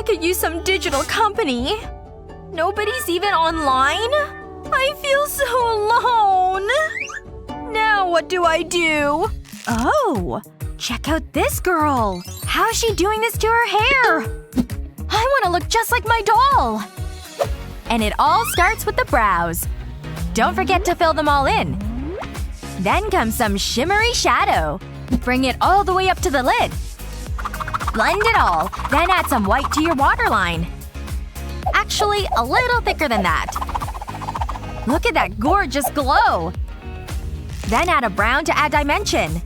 could use some digital company. Nobody's even online? I feel so alone. Now what do I do? Oh. Check out this girl. How's she doing this to her hair? I want to look just like my doll. And it all starts with the brows. Don't forget to fill them all in. Then comes some shimmery shadow. Bring it all the way up to the lid. Blend it all. Then add some white to your waterline. Actually, a little thicker than that. Look at that gorgeous glow. Then add a brown to add dimension.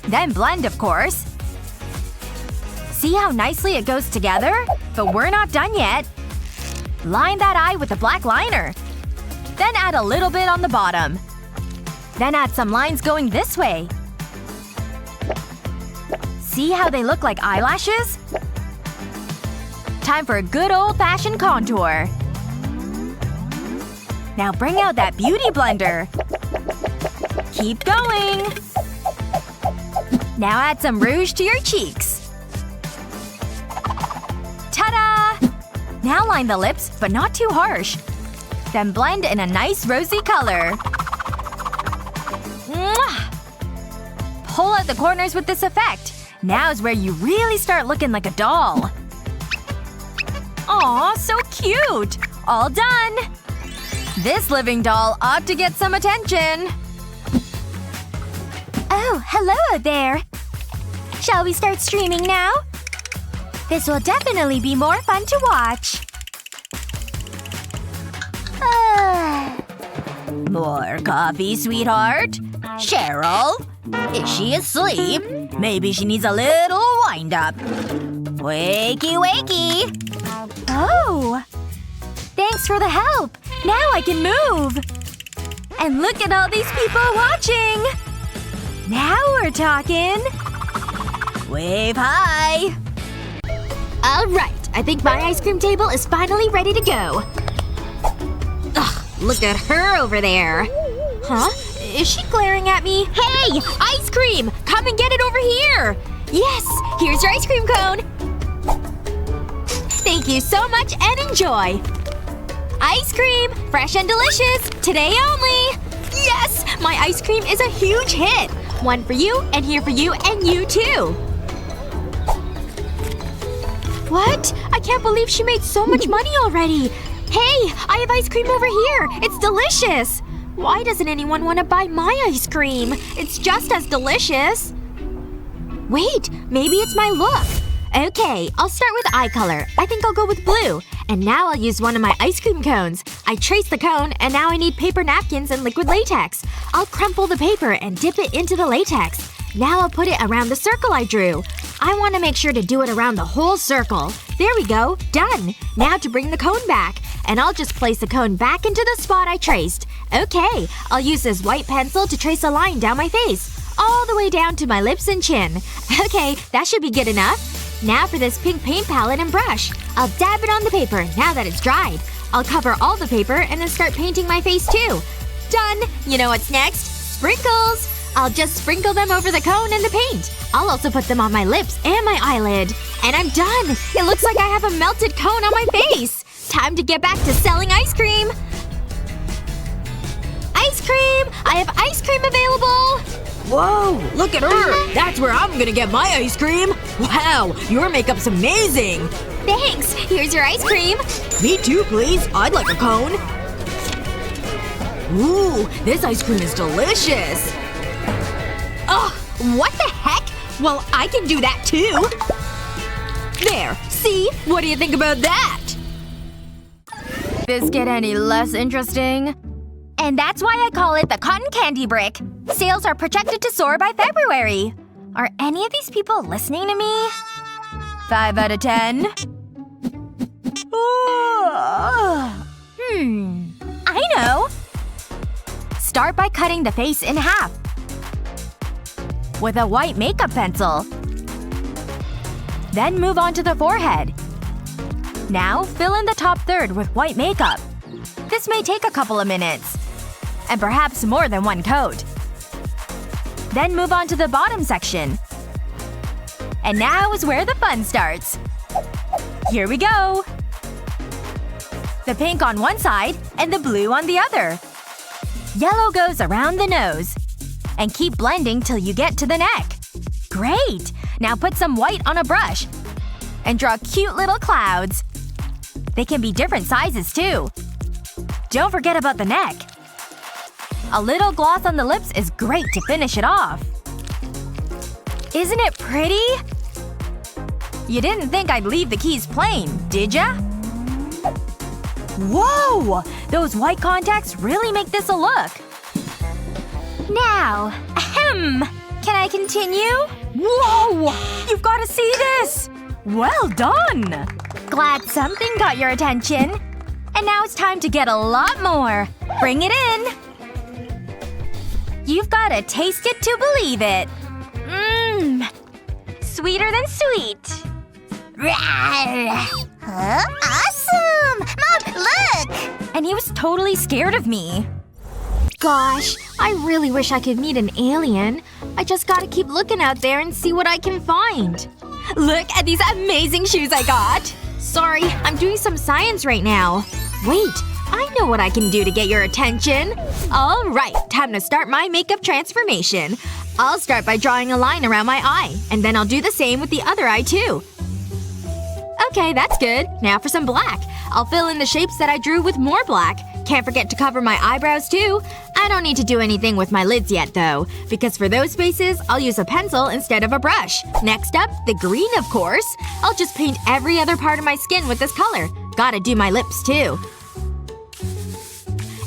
Then blend, of course. See how nicely it goes together? But we're not done yet. Line that eye with a black liner. Then add a little bit on the bottom. Then add some lines going this way. See how they look like eyelashes? Time for a good old-fashioned contour. Now bring out that beauty blender. Keep going. Now add some rouge to your cheeks. Ta-da! Now line the lips, but not too harsh. Then blend in a nice rosy color. Mwah! Pull out the corners with this effect. Now's where you really start looking like a doll. Aw, so cute! All done! This living doll ought to get some attention. Oh, hello there. Shall we start streaming now? This will definitely be more fun to watch. More coffee, sweetheart? Cheryl? Is she asleep? Maybe she needs a little wind-up. Wakey, wakey! Oh! Thanks for the help! Now I can move! And look at all these people watching! Now we're talking! Wave hi! Alright, I think my ice cream table is finally ready to go. Ugh, look at her over there. Huh? Is she glaring at me? Hey! Ice cream! Come and get it over here! Yes! Here's your ice cream cone! Thank you so much and enjoy! Ice cream! Fresh and delicious! Today only! Yes! My ice cream is a huge hit! One for you, and here for you, and you too! What? I can't believe she made so much money already! Hey! I have ice cream over here! It's delicious! Why doesn't anyone want to buy my ice cream? It's just as delicious. Wait, maybe it's my look. Okay, I'll start with eye color. I think I'll go with blue. And now I'll use one of my ice cream cones. I traced the cone, and now I need paper napkins and liquid latex. I'll crumple the paper and dip it into the latex. Now I'll put it around the circle I drew. I want to make sure to do it around the whole circle. There we go. Done. Now to bring the cone back. And I'll just place the cone back into the spot I traced. Okay. I'll use this white pencil to trace a line down my face. All the way down to my lips and chin. Okay, that should be good enough. Now for this pink paint palette and brush. I'll dab it on the paper now that it's dried. I'll cover all the paper and then start painting my face too. Done! You know what's next? Sprinkles! I'll just sprinkle them over the cone and the paint. I'll also put them on my lips and my eyelid. And I'm done! It looks like I have a melted cone on my face! Time to get back to selling ice cream! Ice cream! I have ice cream available! Whoa! Look at her! That's where I'm gonna get my ice cream! Wow! Your makeup's amazing! Thanks! Here's your ice cream! Me too, please. I'd like a cone. Ooh, this ice cream is delicious! Ugh! What the heck? Well, I can do that too! There! See? What do you think about that? This get any less interesting? And that's why I call it the cotton candy brick. Sales are projected to soar by February. Are any of these people listening to me? 5 out of 10? I know! Start by cutting the face in half. With a white makeup pencil. Then move on to the forehead. Now, fill in the top third with white makeup. This may take a couple of minutes. And perhaps more than one coat. Then move on to the bottom section. And now is where the fun starts. Here we go! The pink on one side and the blue on the other. Yellow goes around the nose. And keep blending till you get to the neck. Great! Now put some white on a brush. And draw cute little clouds. They can be different sizes, too. Don't forget about the neck. A little gloss on the lips is great to finish it off. Isn't it pretty? You didn't think I'd leave the keys plain, did ya? Whoa! Those white contacts really make this a look. Now, ahem! Can I continue? Whoa! You've gotta see this! Well done! Glad something got your attention. And now it's time to get a lot more. Bring it in! You've gotta taste it to believe it. Mmm. Sweeter than sweet. Huh? Awesome! Mom, look! And he was totally scared of me. Gosh, I really wish I could meet an alien. I just gotta keep looking out there and see what I can find. Look at these amazing shoes I got! Sorry, I'm doing some science right now. Wait, I know what I can do to get your attention. Alright, time to start my makeup transformation. I'll start by drawing a line around my eye. And then I'll do the same with the other eye too. Okay, that's good. Now for some black. I'll fill in the shapes that I drew with more black. Can't forget to cover my eyebrows too. I don't need to do anything with my lids yet though. Because for those spaces, I'll use a pencil instead of a brush. Next up, the green of course. I'll just paint every other part of my skin with this color. Gotta do my lips too.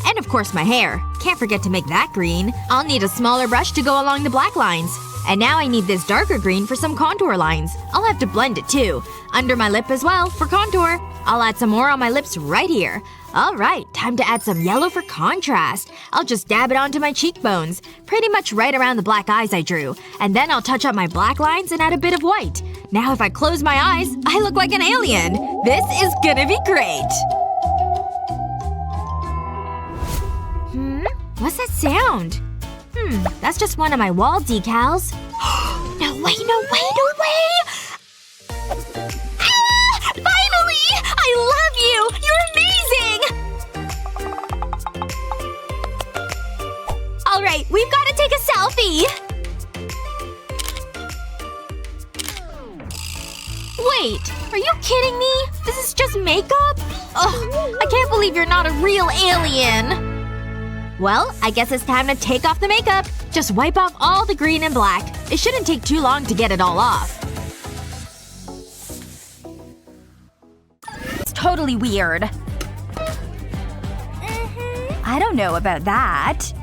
And of course my hair. Can't forget to make that green. I'll need a smaller brush to go along the black lines. And now I need this darker green for some contour lines. I'll have to blend it too. Under my lip as well, for contour. I'll add some more on my lips right here. Alright, time to add some yellow for contrast. I'll just dab it onto my cheekbones. Pretty much right around the black eyes I drew. And then I'll touch up my black lines and add a bit of white. Now if I close my eyes, I look like an alien. This is gonna be great! What's that sound? That's just one of my wall decals. No way, no way, no way! Ah! Finally! I love you! You're amazing! Alright, we've gotta take a selfie! Wait, are you kidding me? This is just makeup? Ugh, I can't believe you're not a real alien! Well, I guess it's time to take off the makeup. Just wipe off all the green and black. It shouldn't take too long to get it all off. It's totally weird. I don't know about that.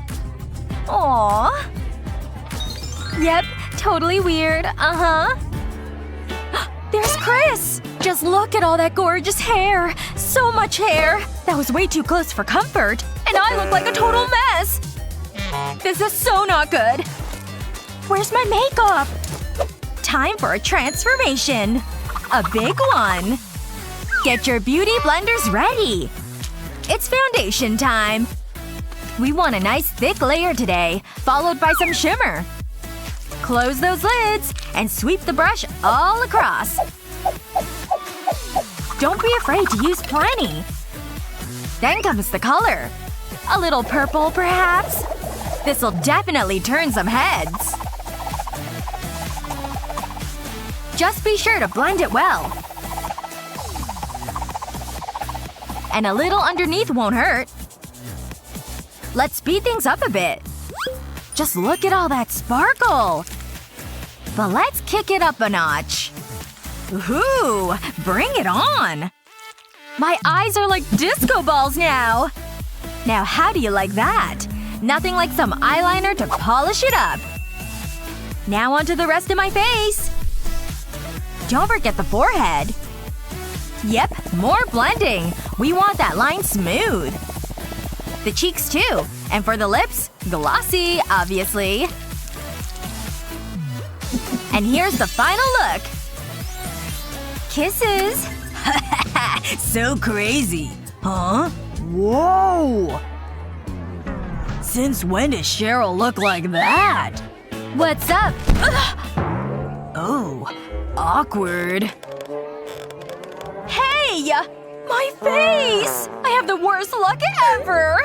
Aww. Yep, totally weird. Uh-huh. There's Chris! Just look at all that gorgeous hair. So much hair. That was way too close for comfort. And I look like a total mess. This is so not good. Where's my makeup? Time for a transformation. A big one. Get your beauty blenders ready. It's foundation time. We want a nice thick layer today, followed by some shimmer. Close those lids and sweep the brush all across. Don't be afraid to use plenty. Then comes the color. A little purple, perhaps? This'll definitely turn some heads. Just be sure to blend it well. And a little underneath won't hurt. Let's speed things up a bit. Just look at all that sparkle! But let's kick it up a notch. Ooh, bring it on! My eyes are like disco balls now! Now how do you like that? Nothing like some eyeliner to polish it up. Now onto the rest of my face. Don't forget the forehead. Yep, more blending. We want that line smooth. The cheeks too. And for the lips, glossy, obviously. And here's the final look. Kisses. So crazy. Huh? Whoa! Since when does Cheryl look like that? What's up? Oh. Awkward. My face! I have the worst luck ever!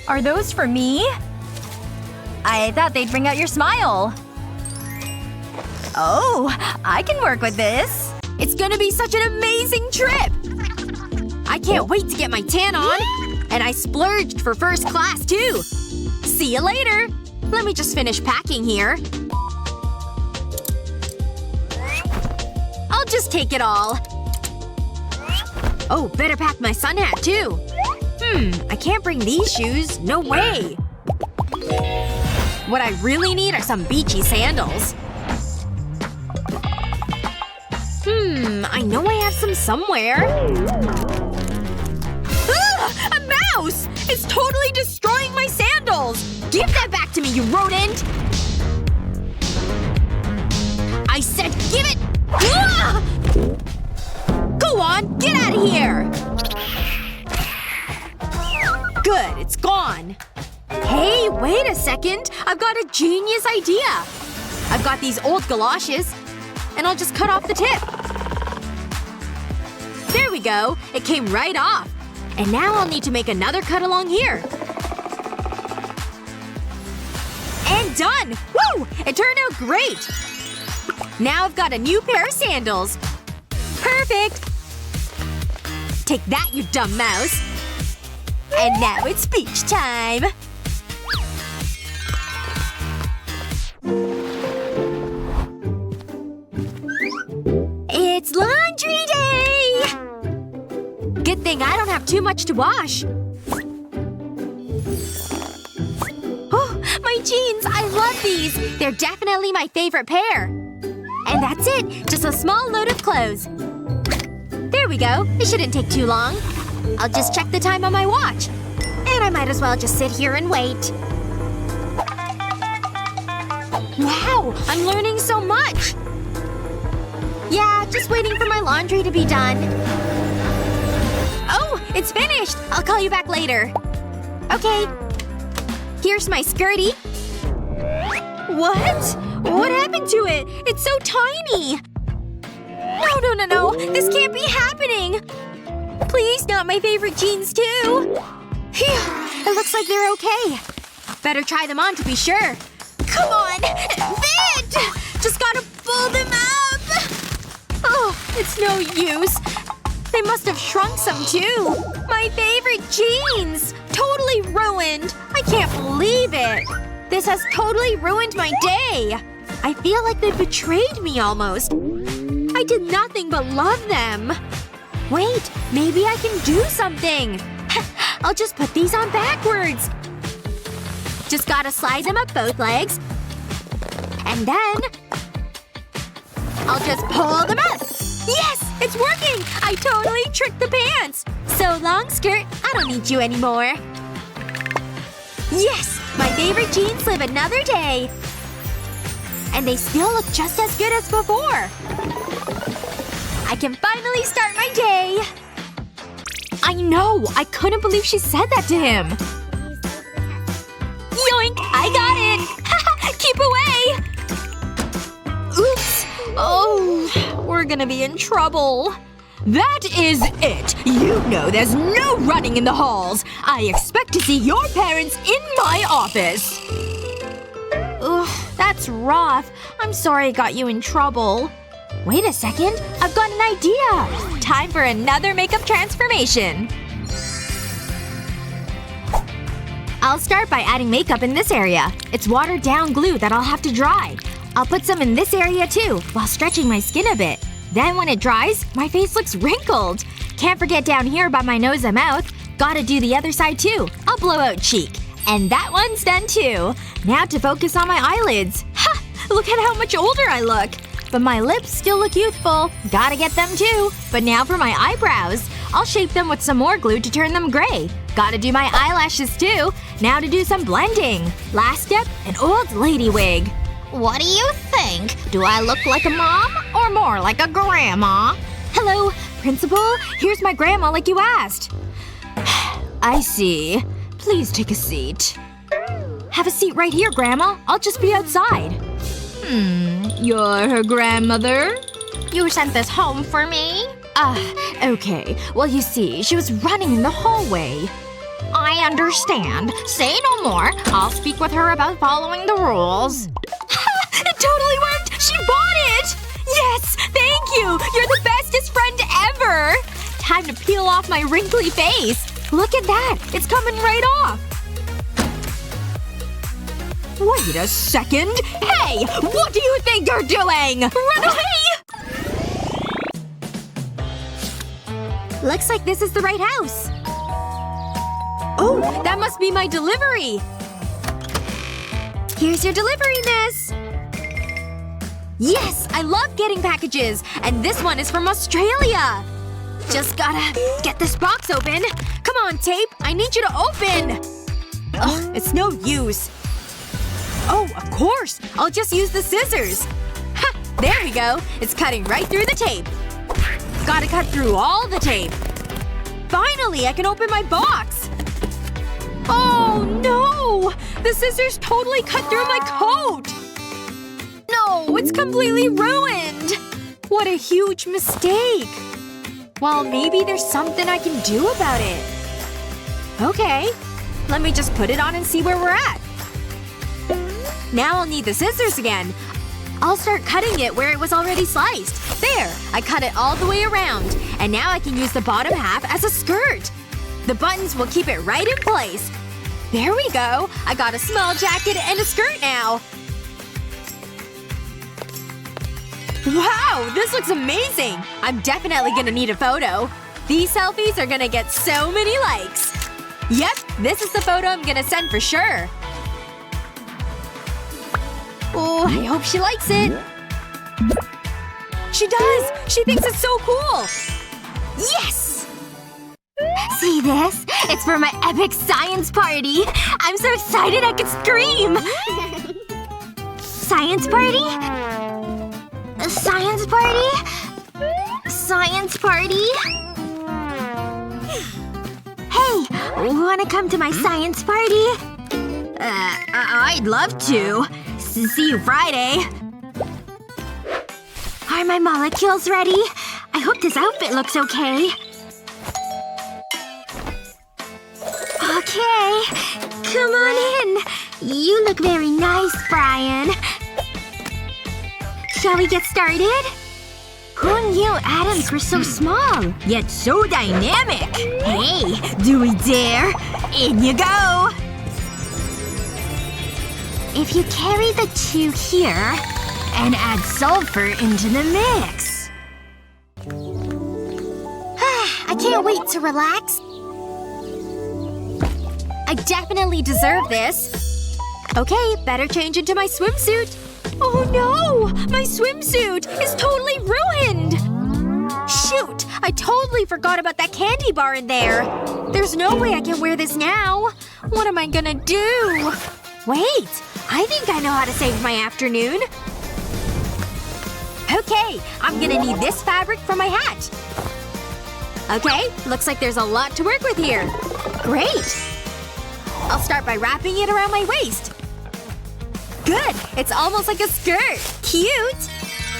Are those for me? I thought they'd bring out your smile. Oh, I can work with this. It's gonna be such an amazing trip! I can't wait to get my tan on! And I splurged for first class, too! See you later! Let me just finish packing here. I'll just take it all. Oh, better pack my sun hat, too. I can't bring these shoes. No way. What I really need are some beachy sandals. I know I have some somewhere. Ah! A mouse! It's totally destroying my sandals! Give that back to me, you rodent! I said give it! Ah! Go on, get out of here! Good, it's gone. Hey, wait a second. I've got a genius idea. I've got these old galoshes. And I'll just cut off the tip. There we go. It came right off. And now I'll need to make another cut along here. And done! Woo! It turned out great! Now I've got a new pair of sandals. Perfect! Take that, you dumb mouse. And now it's beach time! It's laundry day! Good thing I don't have too much to wash. Oh, my jeans! I love these! They're definitely my favorite pair. And that's it! Just a small load of clothes. There we go. It shouldn't take too long. I'll just check the time on my watch. And I might as well just sit here and wait. Wow! I'm learning so much! Yeah, just waiting for my laundry to be done. Oh! It's finished! I'll call you back later. Okay. Here's my skirty. What? What happened to it? It's so tiny! No. This can't be happening! Please, not my favorite jeans, too! Phew. It looks like they're okay. Better try them on to be sure. Come on! Fit! Just gotta pull them up! Oh, it's no use. They must have shrunk some, too. My favorite jeans! Totally ruined. I can't believe it. This has totally ruined my day. I feel like they betrayed me almost. I did nothing but love them. Wait, maybe I can do something. I'll just put these on backwards. Just gotta slide them up both legs. And then I'll just pull them up. Yes! It's working! I totally tricked the pants! So long, skirt. I don't need you anymore. Yes! My favorite jeans live another day. And they still look just as good as before. I can finally start my day! I know! I couldn't believe she said that to him! Yoink! I got it! Haha! Keep away! Oops! Oh… We're gonna be in trouble. That is it! You know there's no running in the halls! I expect to see your parents in my office! Ugh, that's rough. I'm sorry I got you in trouble. Wait a second. I've got an idea! Time for another makeup transformation. I'll start by adding makeup in this area. It's watered down glue that I'll have to dry. I'll put some in this area too, while stretching my skin a bit. Then when it dries, my face looks wrinkled. Can't forget down here by my nose and mouth. Gotta do the other side too. I'll blow out cheek. And that one's done too. Now to focus on my eyelids. Ha! Look at how much older I look. But my lips still look youthful. Gotta get them too. But now for my eyebrows. I'll shape them with some more glue to turn them gray. Gotta do my eyelashes too. Now to do some blending. Last step, an old lady wig. What do you think? Do I look like a mom or more like a grandma? Hello, principal. Here's my grandma like you asked. I see. Please take a seat. Have a seat right here, Grandma. I'll just be outside. You're her grandmother? You sent this home for me? Okay. Well, you see, she was running in the hallway. I understand. Say no more. I'll speak with her about following the rules. It totally worked! She bought it! Yes! Thank you! You're the bestest friend ever! Time to peel off my wrinkly face. Look at that! It's coming right off! Wait a second! Hey! What do you think you're doing? Run away! Looks like this is the right house. Oh, that must be my delivery! Here's your delivery, miss! Yes! I love getting packages! And this one is from Australia! Just gotta get this box open. Come on, tape! I need you to open! Ugh, it's no use. Oh, of course! I'll just use the scissors. Ha! There we go. It's cutting right through the tape. Gotta cut through all the tape. Finally, I can open my box! Oh no! The scissors totally cut through my coat! No, it's completely ruined! What a huge mistake. Well, maybe there's something I can do about it. Okay. Let me just put it on and see where we're at. Now I'll need the scissors again. I'll start cutting it where it was already sliced. There! I cut it all the way around. And now I can use the bottom half as a skirt. The buttons will keep it right in place. There we go! I got a small jacket and a skirt now! Wow! This looks amazing! I'm definitely gonna need a photo. These selfies are gonna get so many likes. Yep, this is the photo I'm gonna send for sure. Oh, I hope she likes it. She does! She thinks it's so cool! Yes! See this? It's for my epic science party! I'm so excited I could scream! Science party? Science party? Science party? Hey! Wanna come to my science party? I'd love to. See you Friday. Are my molecules ready? I hope this outfit looks okay. Okay. Come on in. You look very nice, Brian. Shall we get started? Who knew atoms were so small, yet so dynamic? Hey, do we dare? In you go! If you carry the two here and add sulfur into the mix. I can't wait to relax. I definitely deserve this. Okay, better change into my swimsuit. Oh no! My swimsuit is totally ruined! Shoot! I totally forgot about that candy bar in there. There's no way I can wear this now. What am I gonna do? Wait! I think I know how to save my afternoon. Okay, I'm gonna need this fabric for my hat. Okay, looks like there's a lot to work with here. Great! I'll start by wrapping it around my waist. Good! It's almost like a skirt. Cute!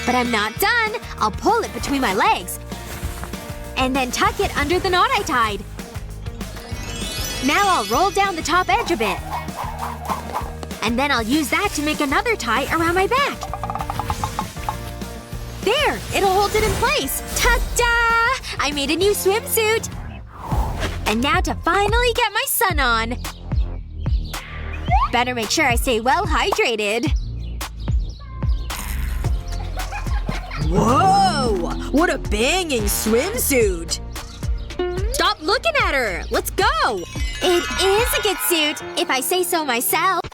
But I'm not done. I'll pull it between my legs. And then tuck it under the knot I tied. Now I'll roll down the top edge a bit. And then I'll use that to make another tie around my back. There! It'll hold it in place! Ta-da! I made a new swimsuit! And now to finally get my sun on. Better make sure I stay well hydrated. Whoa! What a banging swimsuit! Stop looking at her! Let's go! It is a good suit, if I say so myself.